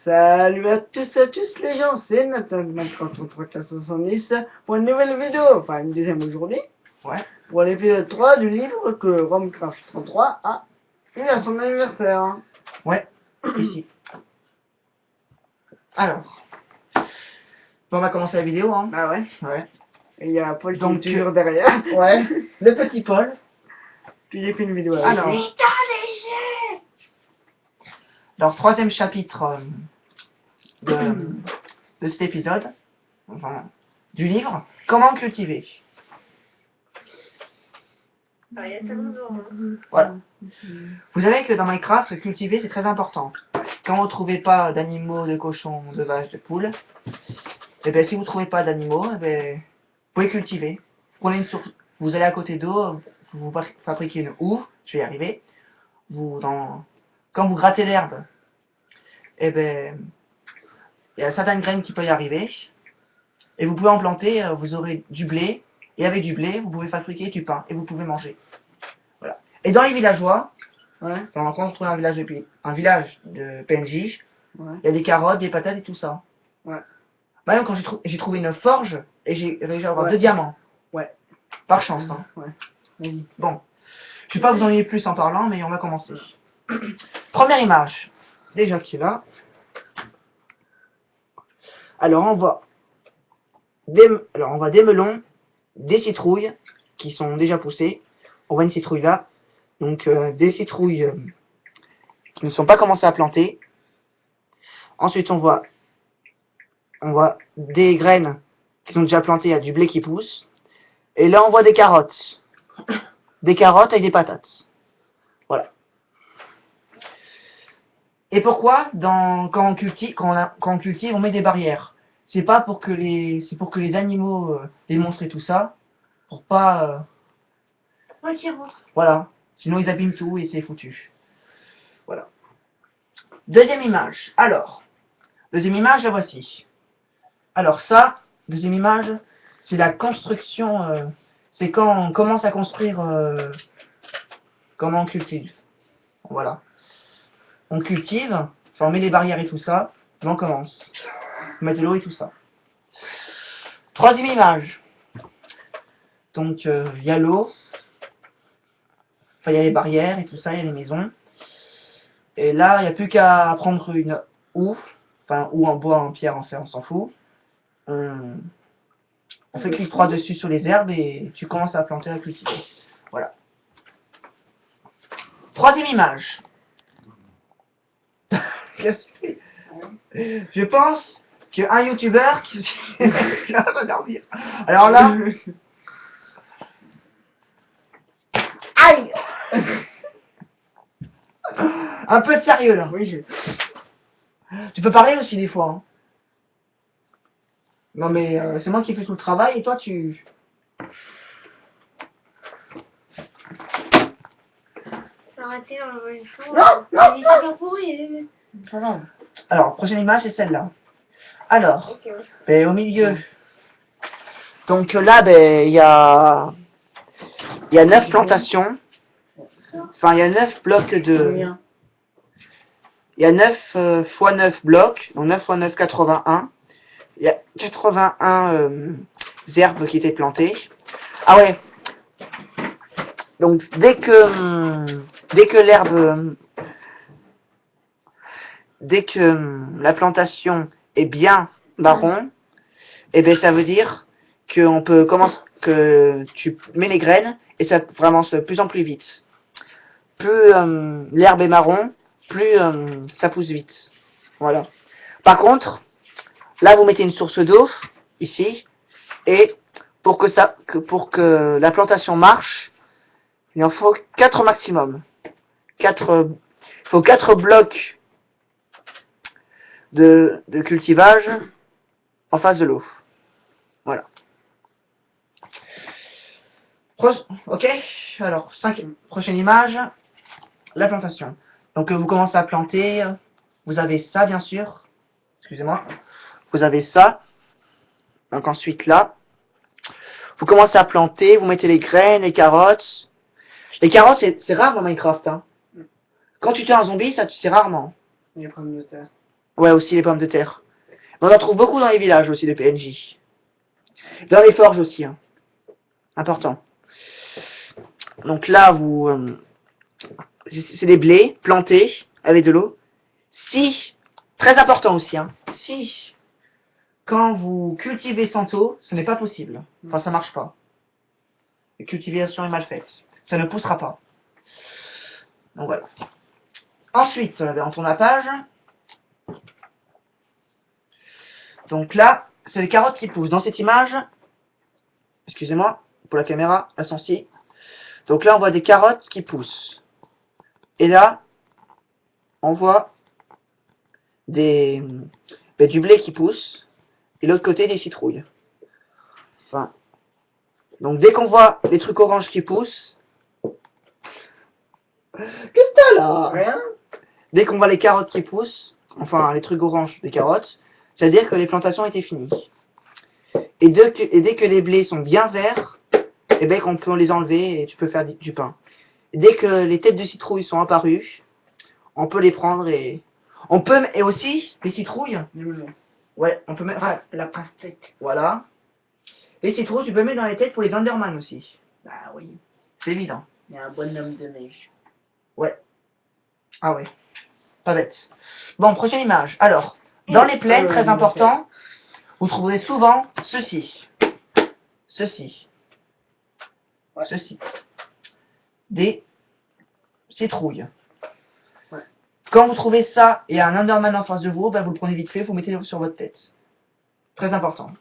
Salut à tous les gens, c'est Nathan de Minecraft 3470 pour une nouvelle vidéo, enfin une deuxième aujourd'hui. Ouais. Pour l'épisode 3 du livre que Romcraft 33 a eu à son anniversaire. Ouais, ici. Alors, bon, on va commencer la vidéo, hein. Ah ouais. Ouais. Et il y a Paul Donc, qui est toujours derrière. Ouais, le petit Paul. Puis j'ai fait une vidéo avec Alors, lui. alors troisième chapitre de cet épisode, enfin, du livre, comment cultiver. Ah, il y a tellement de monde. Voilà. Vous savez que dans Minecraft, cultiver c'est très important. Quand vous ne trouvez pas d'animaux, de cochons, de vaches, de poules, et bien si vous ne trouvez pas d'animaux, eh ben, vous pouvez cultiver. Prenez une source, vous allez à côté d'eau, vous fabriquez une houve, je vais y arriver. Quand vous grattez l'herbe, eh ben, il y a certaines graines qui peuvent y arriver. Et vous pouvez en planter, vous aurez du blé, et avec du blé, vous pouvez fabriquer du pain, et vous pouvez manger. Voilà. Et dans les villageois, Ouais. quand on trouve un village de PNJ, Ouais. il y a des carottes, des patates et tout ça. Ouais. Même quand j'ai trouvé une forge, et j'ai réussi à avoir Ouais. 2 diamants. Ouais. Par chance, hein. Ouais. Vas-y. Bon. Je vais pas vous ennuyer plus en parlant, mais on va commencer. Première image. Déjà qui est là. Alors on voit des melons, des citrouilles qui sont déjà poussées. On voit une citrouille là. Donc des citrouilles qui ne sont pas commencées à planter. Ensuite on voit des graines qui sont déjà plantées, il y a du blé qui pousse. Et là on voit des carottes. Des carottes avec des patates. Voilà. Et pourquoi quand on cultive, on met des barrières? C'est pas pour que les animaux, les monstres et tout ça, pour pas, Moi qui rentre. voilà. Sinon ils abîment tout et c'est foutu. Voilà. Deuxième image. Alors, deuxième image, la voici. Alors ça, deuxième image, c'est la construction. C'est quand on commence à construire. Comment on cultive. Voilà. On cultive, enfin on met les barrières et tout ça, et on commence. On met de l'eau et tout ça. Troisième image. Donc il y a l'eau, enfin il y a les barrières et tout ça, il y a les maisons. Et là, il n'y a plus qu'à prendre une houe, enfin ou en bois, en pierre, en fer, on s'en fout. On fait clic droit dessus sur les herbes et tu commences à planter, à cultiver. Voilà. Troisième image. Qu'est-ce que tu fais ? Je pense qu'un youtubeur qui va s'endormir. Alors là. Aïe. Un peu de sérieux là. Oui, Tu peux parler aussi des fois. Hein. Non mais c'est moi qui fais tout le travail et toi tu. Arrêtez l'enregistrement. Non, non, Il est super pourri. Pas grave. Alors, prochaine image c'est celle-là. Alors, Ok, ouais. ben, au milieu. Donc là, ben, il y a 9 plantations. Enfin, il y a 9 blocs de. combien? Il y a 9 fois 9 blocs. Donc 9 fois 9, 81. Il y a 81 herbes qui étaient plantées. Ah ouais. Donc dès que l'herbe. Dès que la plantation est bien marron, et ben ça veut dire qu'on peut commencer, que tu mets les graines et ça avance de plus en plus vite. Plus l'herbe est marron, plus ça pousse vite. Voilà. Par contre, là vous mettez une source d'eau ici et pour que la plantation marche, il en faut 4 maximum. Il faut 4 blocs de cultivage en face de l'eau. Voilà. Ok. Alors, prochaine image, la plantation. Donc vous commencez à planter, vous avez ça bien sûr. Excusez-moi. Vous avez ça. Donc ensuite là, vous commencez à planter, vous mettez les graines, les carottes. Les carottes c'est rare dans Minecraft. Hein. Quand tu tues un zombie, ça tu sais rarement. Il y a pas de moteur. Ouais, aussi les pommes de terre. On en trouve beaucoup dans les villages aussi de PNJ. Dans les forges aussi. Hein. Important. Donc là, vous... c'est des blés plantés avec de l'eau. Si, très important aussi, hein, si, quand vous cultivez sans eau, ce n'est pas possible. Enfin, ça marche pas. La cultivation est mal faite. Ça ne poussera pas. Donc voilà. Ensuite, on tourne la page. Donc là, c'est les carottes qui poussent. Dans cette image, excusez-moi, pour la caméra, elles sont ci. Donc là, on voit des carottes qui poussent. Et là, on voit du blé qui pousse. Et l'autre côté, des citrouilles. Enfin, donc dès qu'on voit des trucs oranges qui poussent... Qu'est-ce que t'as là? Rien. Dès qu'on voit les carottes qui poussent, enfin les trucs oranges des carottes, c'est-à-dire que les plantations étaient finies. Et dès que les blés sont bien verts, et bien qu'on peut les enlever et tu peux faire du pain. Et dès que les têtes de citrouilles sont apparues, on peut les prendre et... On peut... Et aussi, les citrouilles... Ouais, on peut mettre... Ah, la pastèque. Voilà. Les citrouilles, tu peux mettre dans les têtes pour les Underman aussi. Bah oui. C'est évident. Il y a un bonhomme de neige. Ouais. Ah ouais. Pas bête. Bon, prochaine image. Alors, dans les plaines, très important, vous trouverez souvent ceci. Ceci. Ouais. Ceci. Des citrouilles. Ouais. Quand vous trouvez ça et un Underman en face de vous, ben vous le prenez vite fait, vous mettez sur votre tête. Très important.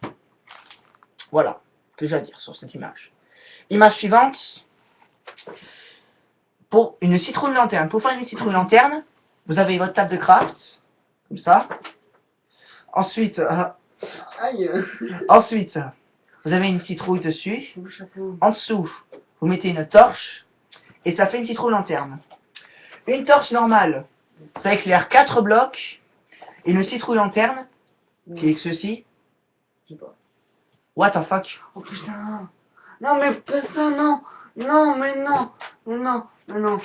Voilà, que j'ai à dire sur cette image. Image suivante. Pour une citrouille lanterne. Pour faire une citrouille lanterne, vous avez votre table de craft, comme ça. Ensuite, Aïe. ensuite, vous avez une citrouille dessus. Mon chapeau. En dessous, vous mettez une torche et ça fait une citrouille lanterne. Une torche normale, ça éclaire 4 blocs. Et une citrouille lanterne, qui est ceci. Je sais pas. What the fuck? Oh putain. Non mais pas ça, non. Non mais non. Mais non. Mais non.